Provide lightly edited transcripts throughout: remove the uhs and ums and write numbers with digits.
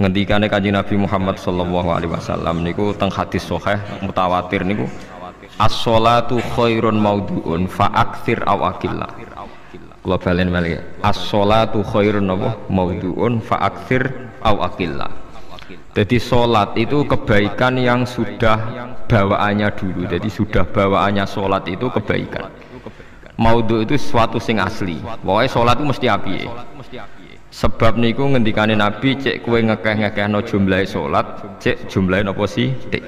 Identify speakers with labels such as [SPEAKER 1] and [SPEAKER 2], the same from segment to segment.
[SPEAKER 1] Ngendikane Kanjeng Nabi Muhammad sallallahu alaihi wasallam niku teng hadis sahih mutawatir niku as-sholatu khairun maudhu'un fa aktsir aw aqillah. Kula balen malih. As-sholatu khairun maudhu'un fa aktsir aw aqillah. Jadi sholat itu kebaikan yang sudah bawaannya dulu. Jadi sudah bawaannya sholat itu kebaikan. Maudhu itu sesuatu sing asli. Pokoknya sholat itu mesti apiye. Sebab niku ngendikane Nabi cek kowe ngekeh-ngekehno jumlahe salat, cek jumlahe napa sithik.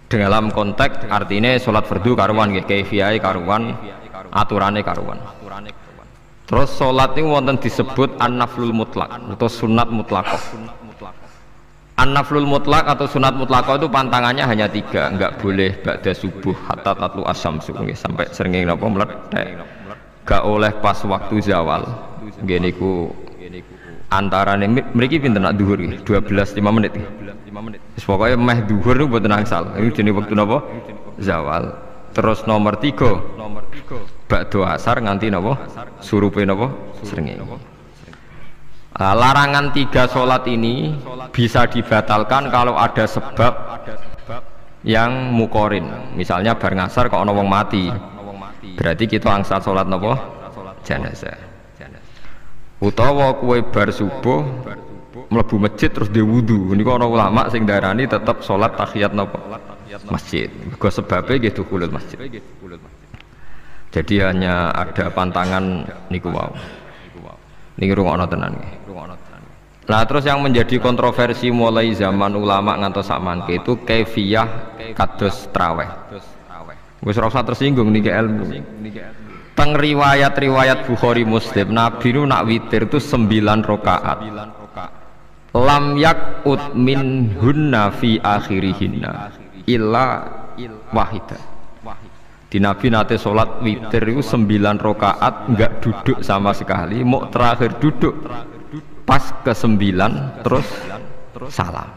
[SPEAKER 1] Dalam konteks artinya salat fardu karuan nggih, kaifiyahe karuan, aturane karuan. Terus salat niku wonten disebut an-naflul mutlak atau sunat mutlaqah. An-naflul mutlak atau sunat mutlaqah itu pantangannya hanya 3, enggak boleh ba'da subuh hatta tatlu asyamsu nggih sampai srengenge napa mlethek. Enggak oleh pas waktu zawal. Nggih niku antarane mriki pinten nak dhuwur iki 12 5 menit iki. Wis pokoke meh dhuwur niku mboten angsal. Iki jenenge wektu napa? Zawal. Terus nomor 3 ba'da asar nganti napa? Surupe napa? Srengenge. Larangan 3 salat ini bisa dibatalkan kalau ada sebab yang mukorin. Misalnya bar ngasar kok ana wong mati. Berarti kita angsal salat napa? Jenazah. Utawa kue bar subuh mlebu masjid terus dia wudu. Niku ana ulama sing darani tetep salat tahiyat napa masjid. Mergo sebabe nggih dukhulul masjid. Jadi hanya ada pantangan niku wau. Niki rungokno tenan nggih. Nah terus yang menjadi kontroversi mulai zaman ulama ngantos sakmangke itu kaifiyah kados traweh. Wis ora usah tersinggung niki ilmu. Teng riwayat-riwayat Bukhari Muslim Nabi nu nak witir itu 9 rakaat. Lam yakut min hunna fi akhirihinna illa wahidah. Di Nabi nate sholat witir itu 9 rakaat enggak duduk sama sekali, mau terakhir duduk pas ke-9 terus salam.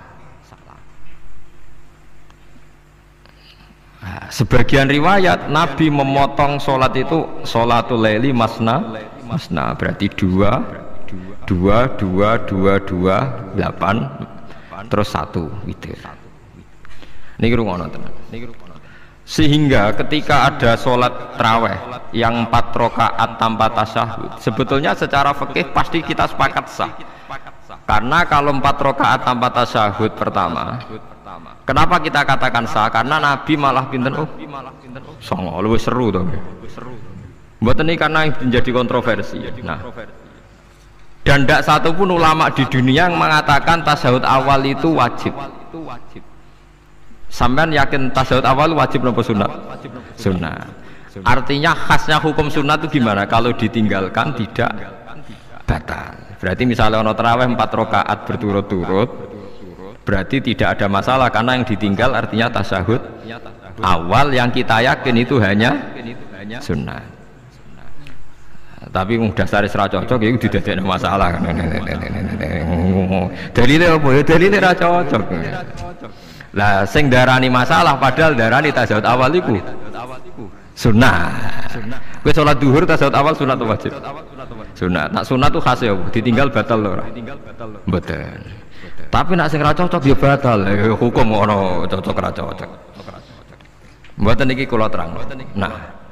[SPEAKER 1] Nah, sebagian riwayat Nabi memotong sholat itu sholatul laili masna berarti 2 8 terus 1 witir. Niki rungono tenan. Sehingga ketika ada sholat traweh yang 4 rakaat tanpa tasyahud, sebetulnya secara fikih pasti kita sepakat sah. Karena kalau 4 rakaat tanpa tasyahud pertama, kenapa kita katakan sah? Karena Nabi malah pinten songo, lebih seru toh. Mboten ini karena yang menjadi kontroversi. Nah, dan tidak satu pun ulama di dunia yang mengatakan tasyahud awal itu wajib. Sampean yakin tasyahud awal wajib nopo sunat? Sunat. Artinya khasnya hukum sunat itu gimana? Kalau ditinggalkan tidak batal. Berarti misalnya ono tarawih 4 rakaat berturut-turut, berarti tidak ada masalah karena yang ditinggal artinya tasyahud awal yang kita yakin itu hanya sunat. Tapi dasar ra cocok ya didadekno masalah kan. Dalile apa ya? Dalile ra cocok. Lah sing darani masalah padahal darani tasyahud awal iku sunat. Kowe salat zuhur tasyahud awal sunat atau wajib? Sunat. Nak sunat tuh khas ya, ditinggal batal lho ora? Mboten. Tapi nak sing ra cocok ya batal. Hukum ono cocok ra cocok. Mboten iki kula terang. Nah,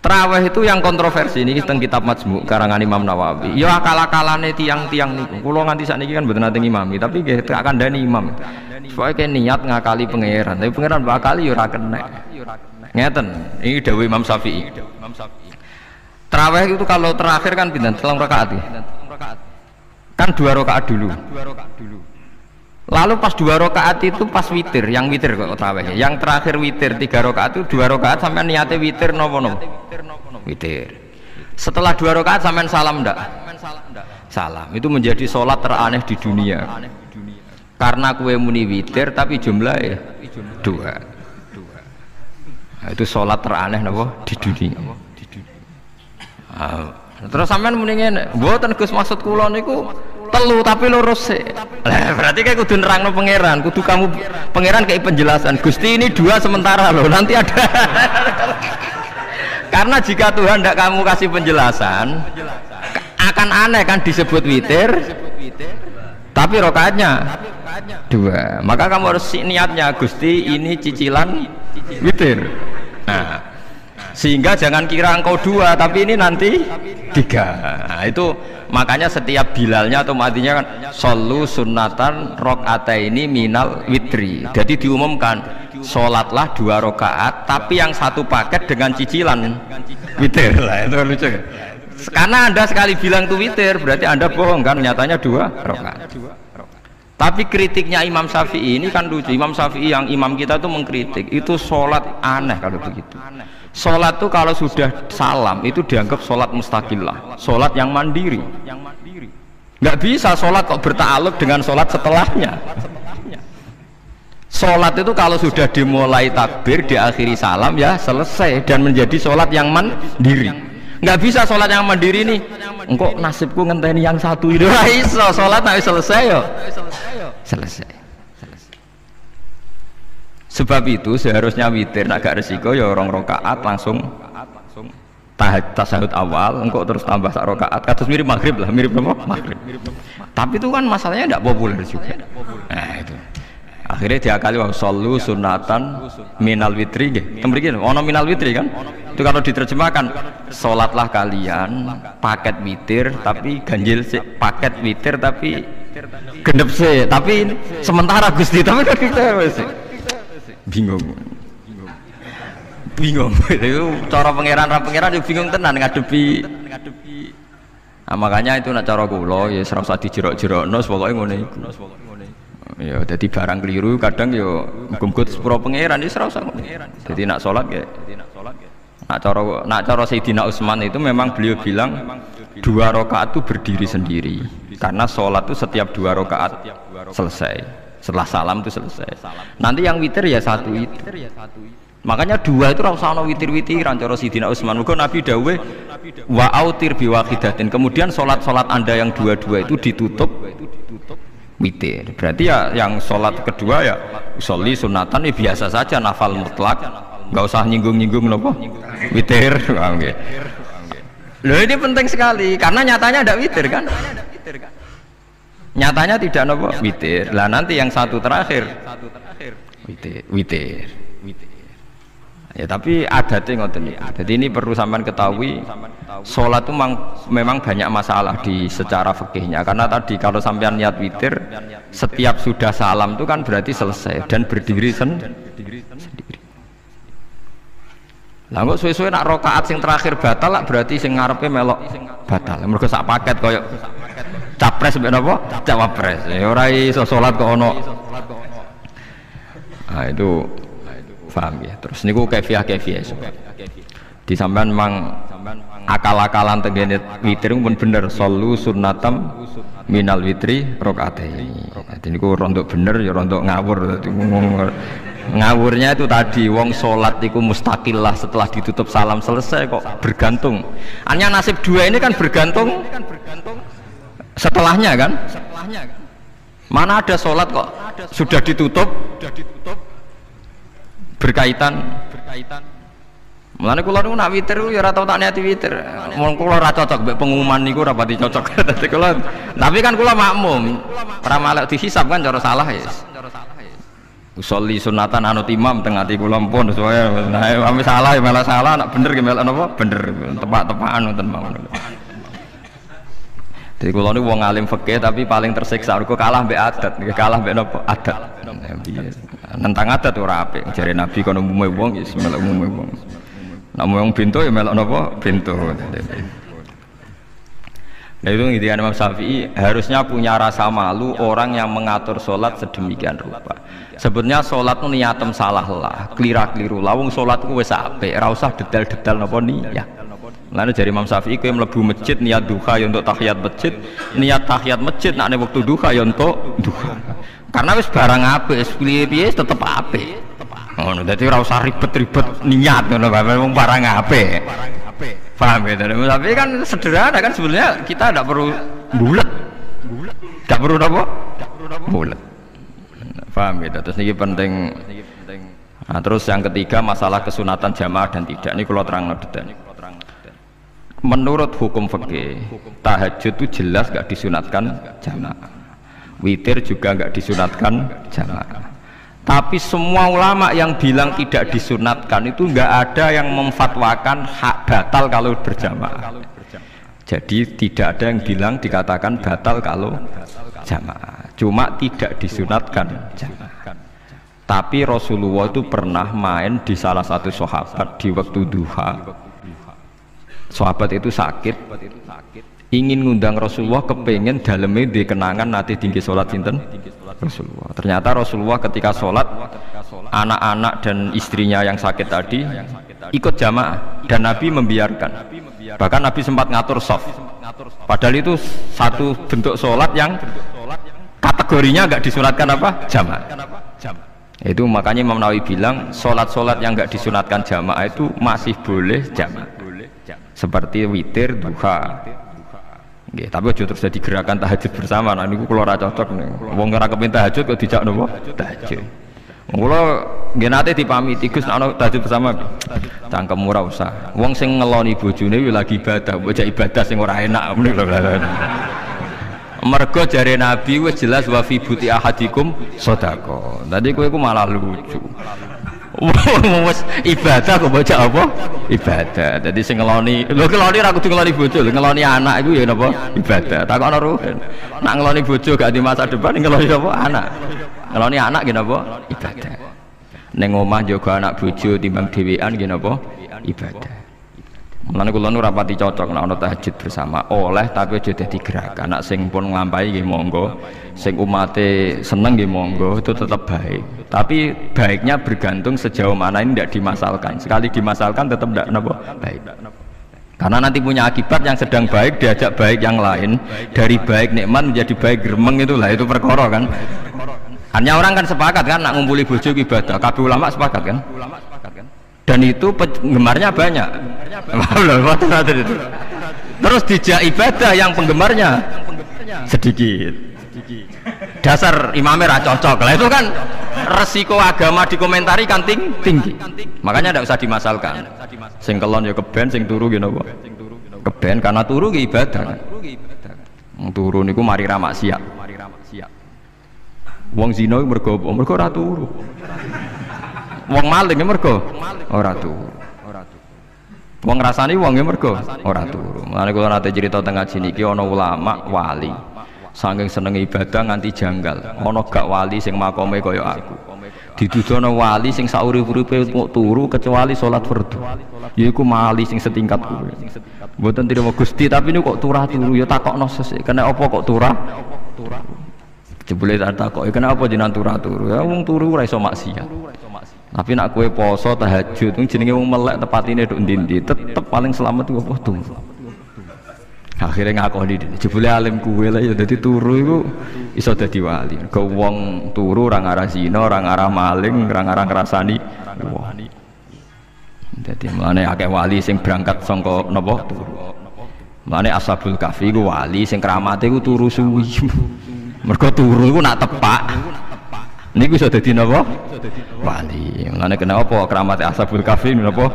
[SPEAKER 1] Traweh itu yang kontroversi ini teng kitab Majmu karangan Imam Nawawi. Ya akal-akalane tiang-tiang niku. Kula nganti sakniki kan mboten nate ngimami, tapi nggih tak kandhani imam. Soale niat ngakali pangeran, tapi pangeran bakali ya ora kena. Ngeten, ini dawuh Imam Syafi'i. Traweh itu kalau terakhir kan pinten? 3 rakaat. Kan 2 rakaat dulu. Lalu pas 2 rakaat itu pas witir, yang witir kok traweh. Yang terakhir witir 3 rakaat itu 2 rakaat sampai niatnya witir nopo. Witir. Setelah 2 rakaat sampai salam ndak? Salam. Itu menjadi sholat teraneh di dunia. Karena kue muni witir tapi jumlahnya 2. Nah, itu sholat teraneh nopo di dunia. Terus sampean muni ngene, mboten Gus maksud kula niku telu tapi lurus sih. Berarti kayak kudu nerangno pangeran, kudu kamu pangeran kayak penjelasan. Gusti ini 2 sementara loh, nanti ada. Karena jika Tuhan tidak kamu kasih penjelasan, akan aneh kan disebut witir, tapi rokaatnya 2. Maka kamu harus niatnya, Gusti ini cicilan witir. Nah, sehingga jangan kira engkau 2 tapi ini nanti 3. Nah, itu makanya setiap bilalnya atau matinya kan shollu sunnatan rakaataini minal witri. Jadi diumumkan sholatlah 2 rakaat tapi yang satu paket dengan cicilan witir. Lah itu lucu. Karena Anda sekali bilang itu witir berarti Anda bohong kan, nyatanya 2 rakaat. Tapi kritiknya Imam Syafi'i ini kan lucu. Imam Syafi'i yang imam kita tuh mengkritik itu sholat aneh kalau begitu. Sholat tuh kalau sudah salam itu dianggap sholat mustaqillah, sholat yang mandiri. Nggak bisa sholat kok berta'alluq dengan sholat setelahnya. Sholat itu kalau sudah dimulai takbir diakhiri salam ya selesai dan menjadi sholat yang mandiri. Nggak bisa sholat yang mandiri nih engkau nasibku ngenteni yang satu itu iso sholat tapi selesai yo selesai. Sebab itu seharusnya witir nak gak resiko ya 2 rakaat langsung tasahud awal engkau terus tambah 1 rakaat kados mirip maghrib lah, mirip apa? Maghrib. Tapi itu kan masalahnya tidak populer juga. Nah itu akhirnya diakali wa shollu sunatan minal witri nggih. Temriki ono minal witri kan? Itu kalau diterjemahkan sholatlah kalian paket witir tapi ganjil sih, paket witir tapi gendep sih, tapi sementara Gusti tapi kan kita bingung itu cara pangeran bingung tenan ngadepi. Nah, makanya itu nak cara kula ya ora usah dijerok-jerokno pokoke ngene iku. Ya dadi barang keliru kadang ya muga-muga sepuro pangeran ya ora usah ngono. Dadi nak salat ya nak cara Sayyidina Utsman itu memang beliau bilang 2 rakaat itu berdiri sendiri karena sholat itu setiap 2 rakaat selesai, setelah salam itu selesai. Nanti yang witir ya 1 witir. Makanya 2 itu rasa ono witir-witiran cara Sayyidina Utsman. Muga Nabi dawuh wa autir biwahidatin. Kemudian sholat-sholat Anda yang 2 itu ditutup witir. Berarti ya yang sholat kedua ya sholli sunatan ya biasa saja nafal mutlak. Nggak usah nyinggung-nyinggung nopo witir. Loh ini penting sekali karena nyatanya ada witir kan? Nyatanya tidak nopo witir. Lah nanti yang 1 terakhir witir. Ya tapi adatnya ngoten niku. Jadi ini perlu sampean ketahui sholat itu memang banyak masalah di secara fikihnya karena tadi kalau sampean niat witir setiap sudah salam itu kan berarti selesai dan berdiri sendiri. Lah kok suwe-suwe nak rakaat sing terakhir batal lah berarti sing ngarepe melok batal. Mergo sak paket koyo capres mbek napa? Cawapres. Ya ora iso salat kok ono. Nah itu paham ya. Terus niku kefiah di sampean mang akal-akalan tengene witir pun bener shollu sunnatam minal witri rakaatain. Dadi niku rontok bener ya rontok ngawur dadi ngawurnya itu tadi wong sholat itu mustaqillah setelah ditutup salam selesai kok bergantung. Hanya nasib 2 ini kan bergantung setelahnya kan? Mana ada sholat kok sudah ditutup berkaitan. Mulane kula niku nak witir ya ora tau tak niati witir. Wong kula ora cocok mbek pengumuman niku ora pati cocok. Dadi kula tapi kan kula makmum. Ora malek dihisab kan cara salah ya. Usolli sunatan anut imam teng ati kula pun supaya nah ame salah ya malah salah, nak bener ki melok napa bener tepak-tepakan ngoten mawon. Jadi kula niku wong alim fikih tapi paling tersiksa mergo kalah mbek adat, kalah mbek napa adat. Nentang adat ora apik. Jare Nabi kono umume wong ya melok umume wong. Nek wong pintu ya melok napa pintu. Nah itu intinya Imam Syafi'i harusnya punya rasa malu orang yang mengatur sholat sedemikian rupa. Sebenarnya sholat itu niatem salah lah, keliru lah. Wong sholat itu wis apik, ora usah detail-detail napa niat. Lalu dari Imam Syafi'i kowe mlebu masjid niat duha ya untuk tahiyat masjid, niat tahiyat masjid nek waktu duha ya untuk duha. Karena wis barang apik, wis piye-piye tetep apik. Ngono, dadi ora usah ribet-ribet niat ngono wong barang apik. Paham ya? Tapi kan sederhana kan sebenarnya kita tidak perlu bulat, tidak perlu apa? Bulat. Paham ya? Terus ini penting. Nah, terus yang ketiga masalah kesunatan jamaah dan tidak. Ini kalau terang detail. Menurut hukum fikih tahajud itu jelas gak disunatkan jamaah. witir juga nggak disunatkan jamaah. Tapi semua ulama yang bilang tidak disunatkan itu nggak ada yang memfatwakan hak batal kalau berjamaah. Jadi tidak ada yang bilang dikatakan batal kalau jamaah, cuma tidak disunatkan jamaah. Tapi Rasulullah itu pernah main di salah satu sahabat di waktu duha. Sahabat itu sakit, ingin ngundang Rasulullah, kepengen dalamnya di kenangan nanti tinggi sholat sinten Rasulullah. Ternyata Rasulullah ketika sholat, anak-anak dan istrinya yang sakit tadi ikut jamaah dan Nabi membiarkan. Bahkan Nabi sempat ngatur soft. Padahal itu satu bentuk sholat yang kategorinya nggak disunatkan apa? Jamaah. Itu makanya Imam Nawawi bilang sholat-sholat yang nggak disunatkan jamaah itu masih boleh jamaah. Seperti witir, duha. Nggih, tapi aja terus jadi gerakan tahajud bersama. Nah niku kula ora cocok nih. Wong ora kepengin tahajud kok dijak napa? Tahajud. Kula nggih nate dipamiti Gus nek ana tahajud bersama. Cangkem ora usah. Wong sing ngeloni bojone kuwi lagi ibadah, bocah ibadah sing ora enak muni lho. Mergo jare Nabi wis jelas wa fi buti ahadikum sedekah. Tadi kowe iku malah lucu. Wes ibadah kok bocah apa? Ibadah. Jadi sing ngeloni, lho ngeloni ra kudu ngeloni bojo, lho ngeloni anak iku ya napa? Ibadah. Takokno ruhen. Nak ngeloni bojo gak di masa depan ngeloni apa? Anak. Ngeloni anak nggih napa? Ibadah. Ning omah jaga anak bojo timbang dhewean nggih napa? Ibadah. Mulane kula nu rapati cocok nek ana tahajud bersama oleh tapi aja dadi gerakan. Nek sing pun nglampahi nggih monggo, sing umate seneng nggih monggo, itu tetap baik. Tapi baiknya bergantung sejauh mana ini tidak dimasalkan. Sekali dimasalkan tetap tidak napa baik. Karena nanti punya akibat yang sedang baik diajak baik yang lain, dari baik nikmat menjadi baik gremeng itulah itu perkara kan. Hanya orang kan sepakat kan nak ngumpuli bojo ibadah, kabeh ulama sepakat kan. Dan itu penggemarnya banyak. Terus dijak ibadah yang penggemarnya sedikit. Dasar imamnya cocok lah, itu kan resiko agama dikomentari kan tinggi. Makanya tidak usah dimasalkan. Sing kelon ya keben, sing turu gitu apa? Keben karena turu ke ibadah. Turu niku mari ra maksiat. Wong zina mergo ora turu. Wong maling mergo ora turu. Wong ngrasani wong mergo ora turu. Mulane kula nate cerita teng ngaji niki ana ulama wali. Saking seneng ibadah nganti janggal. Ana gak wali sing makome kaya aku. Dituduhno wali sing saurip-uripe turu kecuali salat fardu. Yaiku wali sing setingkat kuwi. Mboten trimo Gusti tapi niku kok turah turu ya takokno sesuk. Kena apa kok turah? Jebule tak takoki kenapa jenengan turah turu? Ya wong turu ora iso maksiat. Tapi nak kue poso tahajud itu jenenge wong melek tepatine nduk ndi-ndi tetep paling selamat itu apa turu. Akhirnya ngakoni jebule alim kue lah ya dadi turu iku iso dadi wali. Ke wong turu ora ngarah zina, ora ngarah maling, ora ngarah ngrasani wong. Dadi mulane akeh wali sing berangkat saka napa turu. Mulane Ashabul Kahfi iku wali sing kramate iku turu suwi. Mergo turu iku nak tepak. Niku iso dadi napa? Wali. Mulane kenapa keramat Ashabul Kahfi napa?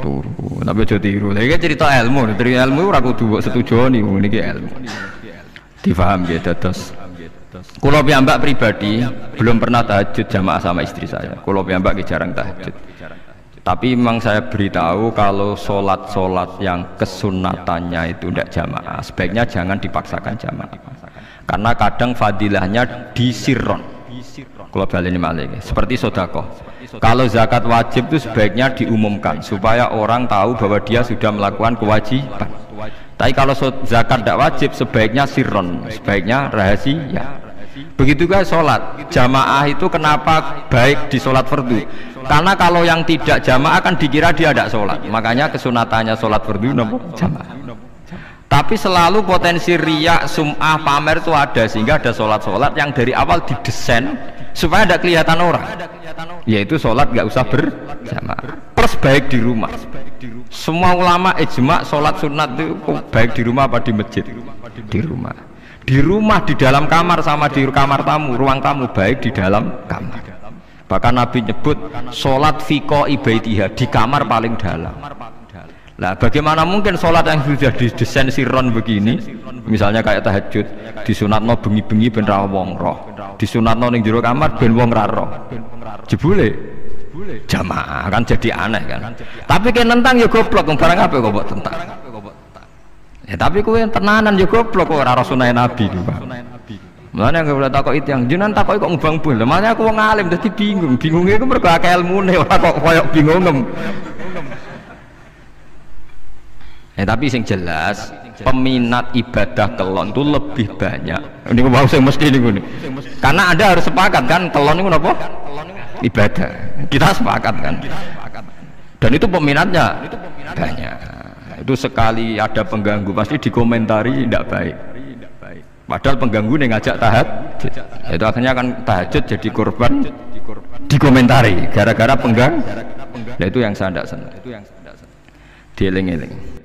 [SPEAKER 1] Turu. Tapi aja tiru. Lha iki cerita ilmu, cerita ilmu ora kudu setuju niku niki ilmu. Difaham nggih dados. Kula piyambak pribadi belum pernah tahajud jamaah sama istri saya. Kula piyambak jarang tahajud. Tapi memang saya beritahu kalau sholat-sholat yang kesunatannya itu tidak jamaah, sebaiknya jangan dipaksakan jamaah. Karena kadang fadilahnya disirron. Kalau balik ini malah seperti sodakoh. Kalau zakat wajib itu sebaiknya diumumkan supaya orang tahu bahwa dia sudah melakukan kewajiban. Tapi kalau zakat tidak wajib sebaiknya sirron, sebaiknya rahasia. Begitu guys sholat jamaah itu kenapa baik di sholat fardu? Karena kalau yang tidak jamaah kan dikira dia tidak sholat. Makanya kesunatannya sholat fardu nomor jamaah. Tapi selalu potensi riya, sum'ah, pamer itu ada sehingga ada sholat-sholat yang dari awal didesain supaya tidak kelihatan orang. Yaitu sholat nggak usah berjamaah. Plus baik di rumah. Semua ulama ijma sholat sunat itu baik di rumah apa di masjid? Di rumah. Di rumah, di dalam kamar sama di kamar tamu, ruang tamu baik di dalam kamar. Bahkan Nabi nyebut sholat fiko ibaitiha di kamar paling dalam. Lah bagaimana mungkin sholat yang sudah didesain siron begini, misalnya kayak tahajud, disunatno bengi-bengi ben ra wong roh, disunatno ning jero kamar ben wong ra roh. Jebule jamaah kan jadi aneh kan. Tapi kan nentang ya goblok, barang apa kok mbok tentang. Ya tapi kowe tenanan ya goblok kok ora sunah Nabi iki, Pak. Mulane aku boleh takok itu yang jenengan takoki kok ngubang bul. Makanya aku wong alim dadi bingung. Bingungnya iku mergo akeh ilmune ora kok koyo bingungem. Tapi sing jelas peminat ibadah kelon itu lebih banyak. Ini mau sing mesti ini. Karena Anda harus sepakat kan kelon itu apa? Ibadah. Kita sepakat kan. Dan itu peminatnya banyak. Itu sekali ada pengganggu pasti dikomentari tidak baik. Padahal pengganggu yang ngajak tahajud. Itu akhirnya kan tahajud jadi korban dikomentari gara-gara pengganggu. Nah itu yang saya tidak senang. Dieling-eling.